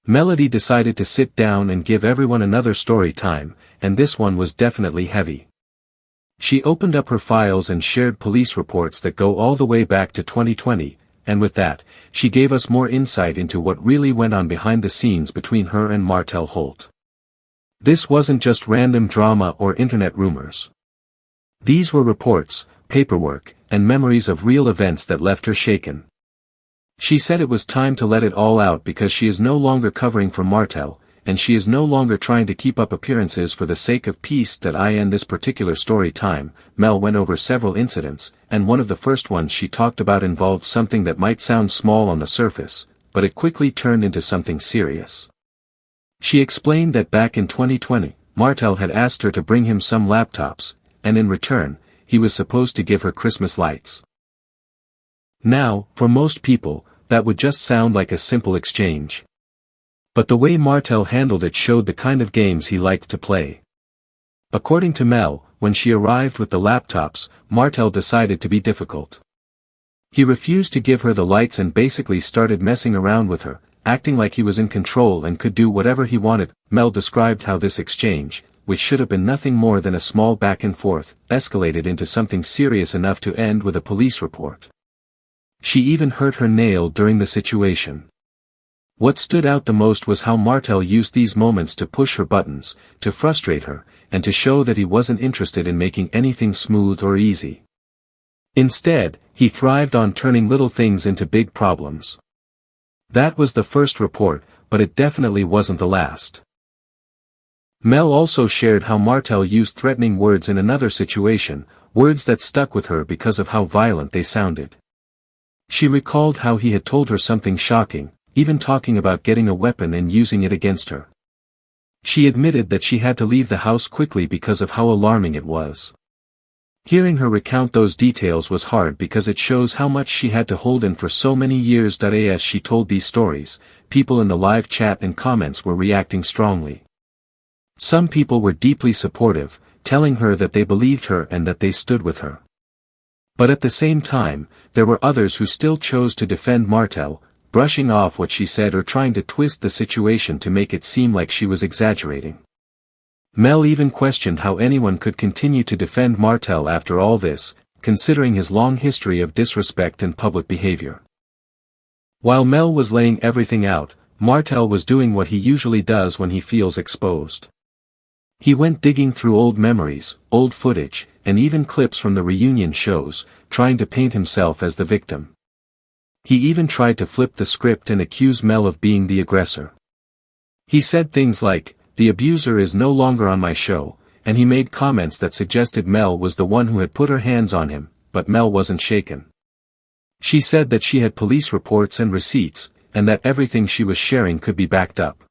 Melody decided to sit down and give everyone another story time, and this one was definitely heavy. She opened up her files and shared police reports that go all the way back to 2020, and with that, she gave us more insight into what really went on behind the scenes between her and Martell Holt. This wasn't just random drama or internet rumors. These were reports, paperwork, and memories of real events that left her shaken. She said it was time to let it all out because she is no longer covering for Martell, and she is no longer trying to keep up appearances for the sake of peace. In this particular story time, Mel went over several incidents, and one of the first ones she talked about involved something that might sound small on the surface, but it quickly turned into something serious. She explained that back in 2020, Martell had asked her to bring him some laptops, and in return, he was supposed to give her Christmas lights. Now, for most people, that would just sound like a simple exchange. But the way Martell handled it showed the kind of games he liked to play. According to Mel, when she arrived with the laptops, Martell decided to be difficult. He refused to give her the lights and basically started messing around with her, acting like he was in control and could do whatever he wanted. Mel described how this exchange, which should have been nothing more than a small back and forth, escalated into something serious enough to end with a police report. She even hurt her nail during the situation. What stood out the most was how Martell used these moments to push her buttons, to frustrate her, and to show that he wasn't interested in making anything smooth or easy. Instead, he thrived on turning little things into big problems. That was the first report, but it definitely wasn't the last. Mel also shared how Martell used threatening words in another situation, words that stuck with her because of how violent they sounded. She recalled how he had told her something shocking, even talking about getting a weapon and using it against her. She admitted that she had to leave the house quickly because of how alarming it was. Hearing her recount those details was hard because it shows how much she had to hold in for so many years. As she told these stories, people in the live chat and comments were reacting strongly. Some people were deeply supportive, telling her that they believed her and that they stood with her. But at the same time, there were others who still chose to defend Martell, brushing off what she said or trying to twist the situation to make it seem like she was exaggerating. Mel even questioned how anyone could continue to defend Martell after all this, considering his long history of disrespect and public behavior. While Mel was laying everything out, Martell was doing what he usually does when he feels exposed. He went digging through old memories, old footage, and even clips from the reunion shows, trying to paint himself as the victim. He even tried to flip the script and accuse Mel of being the aggressor. He said things like, "The abuser is no longer on my show," and he made comments that suggested Mel was the one who had put her hands on him, but Mel wasn't shaken. She said that she had police reports and receipts, and that everything she was sharing could be backed up.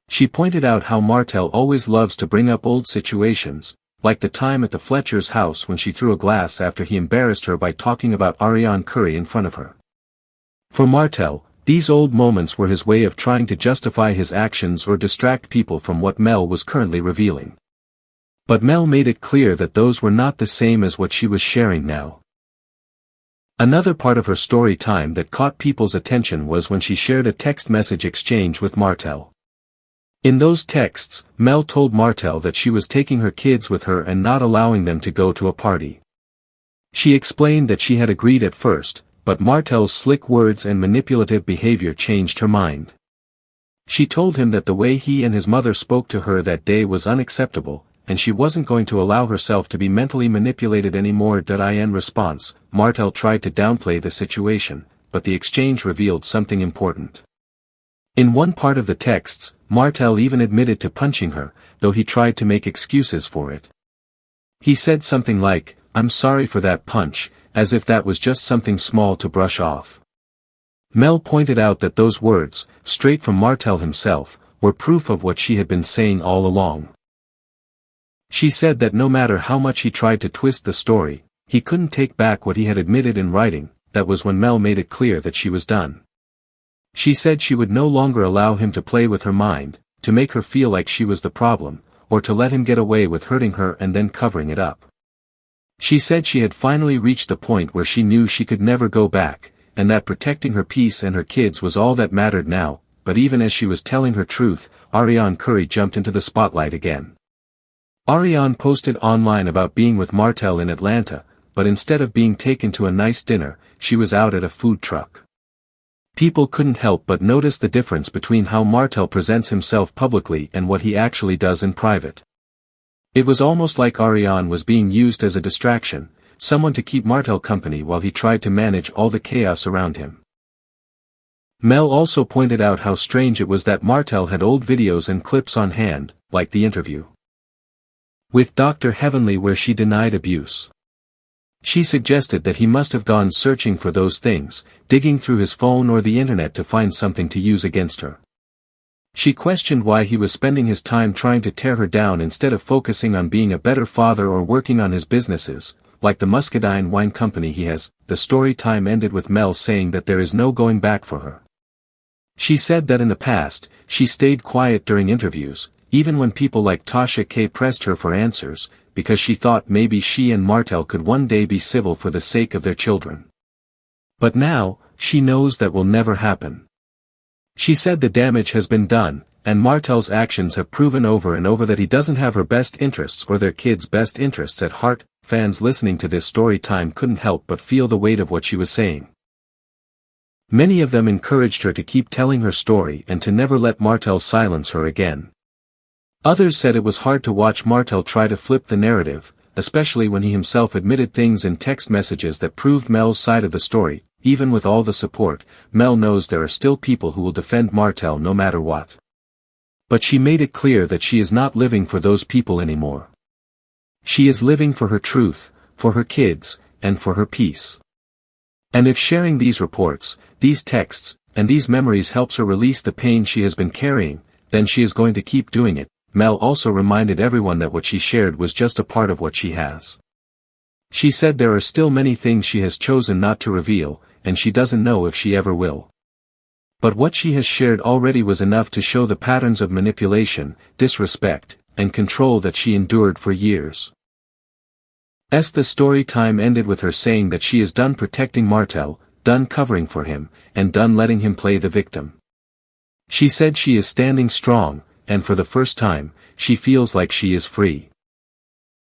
She pointed out how Martell always loves to bring up old situations, like the time at the Fletcher's house when she threw a glass after he embarrassed her by talking about Ariane Curry in front of her. For Martell, these old moments were his way of trying to justify his actions or distract people from what Mel was currently revealing. But Mel made it clear that those were not the same as what she was sharing now. Another part of her story time that caught people's attention was when she shared a text message exchange with Martell. In those texts, Mel told Martell that she was taking her kids with her and not allowing them to go to a party. She explained that she had agreed at first, but Martell's slick words and manipulative behavior changed her mind. She told him that the way he and his mother spoke to her that day was unacceptable, and she wasn't going to allow herself to be mentally manipulated anymore. In response, Martell tried to downplay the situation, but the exchange revealed something important. In one part of the texts, Martell even admitted to punching her, though he tried to make excuses for it. He said something like, "I'm sorry for that punch," as if that was just something small to brush off. Mel pointed out that those words, straight from Martell himself, were proof of what she had been saying all along. She said that no matter how much he tried to twist the story, he couldn't take back what he had admitted in writing. That was when Mel made it clear that she was done. She said she would no longer allow him to play with her mind, to make her feel like she was the problem, or to let him get away with hurting her and then covering it up. She said she had finally reached the point where she knew she could never go back, and that protecting her peace and her kids was all that mattered now. but even as she was telling her truth, Ariane Curry jumped into the spotlight again. Ariane posted online about being with Martell in Atlanta, but instead of being taken to a nice dinner, she was out at a food truck. People couldn't help but notice the difference between how Martell presents himself publicly and what he actually does in private. It was almost like Ariane was being used as a distraction, someone to keep Martell company while he tried to manage all the chaos around him. Mel also pointed out how strange it was that Martell had old videos and clips on hand, like the interview with Dr. Heavenly where she denied abuse. She suggested that he must have gone searching for those things, digging through his phone or the internet to find something to use against her. She questioned why he was spending his time trying to tear her down instead of focusing on being a better father or working on his businesses, like the Muscadine wine company he has. The story time ended with Mel saying that there is no going back for her. She said that in the past, she stayed quiet during interviews, even when people like Tasha K pressed her for answers, because she thought maybe she and Martell could one day be civil for the sake of their children. But now, she knows that will never happen. She said the damage has been done, and Martell's actions have proven over and over that he doesn't have her best interests or their kids' best interests at heart. Fans listening to this story time couldn't help but feel the weight of what she was saying. Many of them encouraged her to keep telling her story and to never let Martell silence her again. Others said it was hard to watch Martell try to flip the narrative, especially when he himself admitted things in text messages that proved Mel's side of the story. Even with all the support, Mel knows there are still people who will defend Martell no matter what. But she made it clear that she is not living for those people anymore. She is living for her truth, for her kids, and for her peace. And if sharing these reports, these texts, and these memories helps her release the pain she has been carrying, then she is going to keep doing it. Mel also reminded everyone that what she shared was just a part of what she has. She said there are still many things she has chosen not to reveal, and she doesn't know if she ever will. But what she has shared already was enough to show the patterns of manipulation, disrespect, and control that she endured for years. The story time ended with her saying that she is done protecting Martell, done covering for him, and done letting him play the victim. She said she is standing strong, and for the first time, she feels like she is free.